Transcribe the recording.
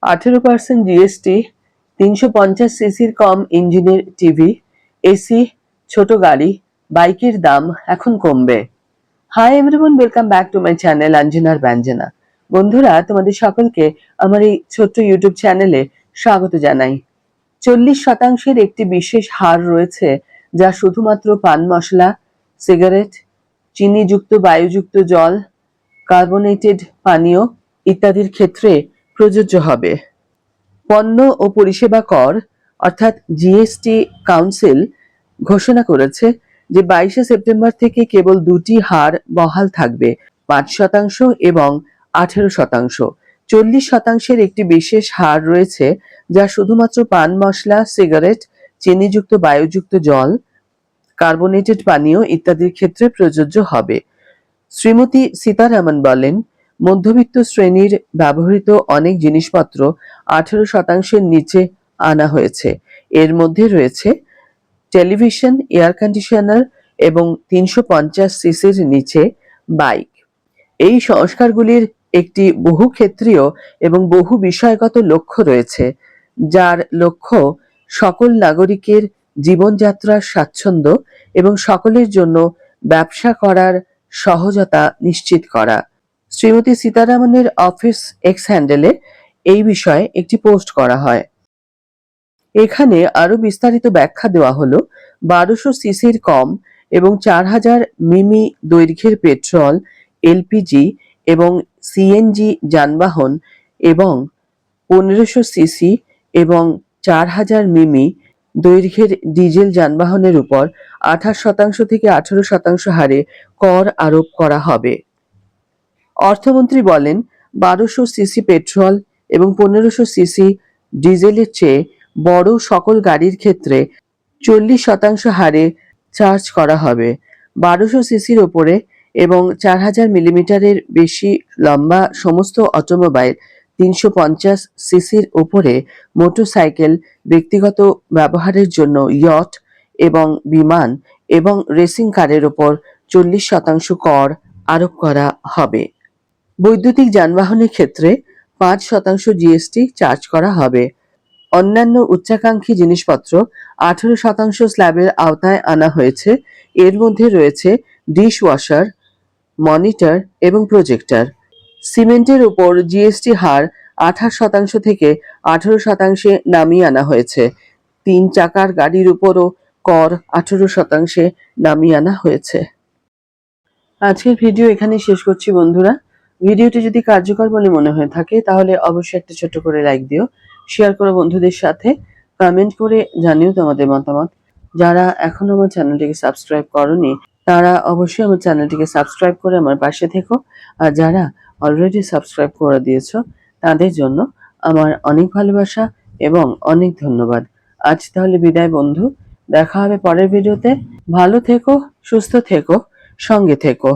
18% GST, 350 সিসির কম ইঞ্জিনের TV, AC, ছোট গাড়ি, বাইকের দাম এখন কমবে। Hi everyone, welcome back to my channel অঞ্জনার ব্যঞ্জনা। বন্ধুরা, তোমাদের সকলকে আমার এই ছোট্ট ইউটিউব চ্যানেলে স্বাগত জানাই। 40% একটি বিশেষ হার রয়েছে যা শুধুমাত্র পান মশলা, সিগারেট, চিনিযুক্ত বায়ুযুক্ত জল, কার্বনেটেড পানীয় ইত্যাদির ক্ষেত্রে প্রযোজ্য হবে। পণ্য ও পরিষেবা কর অর্থাৎ জিএসটি কাউন্সিল ঘোষণা করেছে যে 22শে সেপ্টেম্বর থেকে কেবল দুটি হার বহাল থাকবে, 5% এবং 18%। 40%-এর একটি বিশেষ হার রয়েছে যা শুধুমাত্র পান মশলা, সিগারেট, চিনিযুক্ত বায়ুযুক্ত জল, কার্বনেটেড পানীয় ইত্যাদির ক্ষেত্রে প্রযোজ্য হবে। শ্রীমতী সীতারামন বলেন, মধ্যবিত্ত শ্রেণীর ব্যবহৃত অনেক জিনিসপত্র 18%-এর নিচে আনা হয়েছে। এর মধ্যে রয়েছে টেলিভিশন, এয়ার কন্ডিশনার এবং 350 সিসির নিচে বাইক। এই সংস্কারগুলির একটি বহুক্ষেত্রীয় এবং বহু বিষয়গত লক্ষ্য রয়েছে, যার লক্ষ্য সকল নাগরিকের জীবনযাত্রার স্বাচ্ছন্দ্য এবং সকলের জন্য ব্যবসা করার সহজতা নিশ্চিত করা। শ্রীমতী সীতারামনের অফিস এক্স হ্যান্ডেলে এই বিষয়ে একটি পোস্ট করা হয়। এখানে আরো বিস্তারিত ব্যাখ্যা দেওয়া হলো। 1200 সিসির কম এবং 4000 মিমি দৈর্ঘ্যের পেট্রোল, এলপিজি এবং সিএনজি যানবাহন এবং 1500 সিসি এবং 4000 মিমি দৈর্ঘ্যের ডিজেল যানবাহনের উপর 28% থেকে 18% হারে কর আরোপ করা হবে। অর্থমন্ত্রী বলেন, 1200 সিসি পেট্রোল এবং 1500 সিসি ডিজেলের চেয়ে বড় সকল গাড়ির ক্ষেত্রে 40% হারে চার্জ করা হবে। 1200 সিসির ওপরে এবং 4000 মিলিমিটারের বেশি লম্বা সমস্ত অটোমোবাইল, 350 সিসির উপরে মোটরসাইকেল, ব্যক্তিগত ব্যবহারের জন্য ইয়ট এবং বিমান এবং রেসিং কারের ওপর 40% কর আরোপ করা হবে। বৈদ্যুতিক যানবাহনের ক্ষেত্রে 5% জিএসটি চার্জ করা হবে। অন্যান্য উচ্চাকাঙ্ক্ষী জিনিসপত্র 18% স্ল্যাবের আওতায় আনা হয়েছে। এর মধ্যে রয়েছে ডিশ ওয়াশার, মনিটর এবং প্রজেক্টর। সিমেন্টের উপর জিএসটি হার 28% থেকে 18%-এ নামিয়ে আনা হয়েছে। 3 চাকার গাড়ির উপরও কর 18%-এ নামিয়ে আনা হয়েছে। আজকের ভিডিও এখানেই শেষ করছি বন্ধুরা। ভিডিওটি যদি কার্যকর বলে মনে হয়ে থাকে তাহলে অবশ্যই একটা ছোট্ট করে লাইক দিও, শেয়ার করো বন্ধুদের সাথে, কমেন্ট করে জানিও তোমাদের মতামত। যারা এখনো আমার চ্যানেলটিকে সাবস্ক্রাইব করোনি তারা অবশ্যই আমার চ্যানেলটিকে সাবস্ক্রাইব করে আমার পাশে থেকো, আর যারা অলরেডি সাবস্ক্রাইব করে দিয়েছো তাদের জন্য আমার অনেক ভালোবাসা এবং অনেক ধন্যবাদ। আজ তাহলে বিদায় বন্ধু, দেখা হবে পরের ভিডিওতে। ভালো থেকো, সুস্থ থেকো, সঙ্গে থেকো।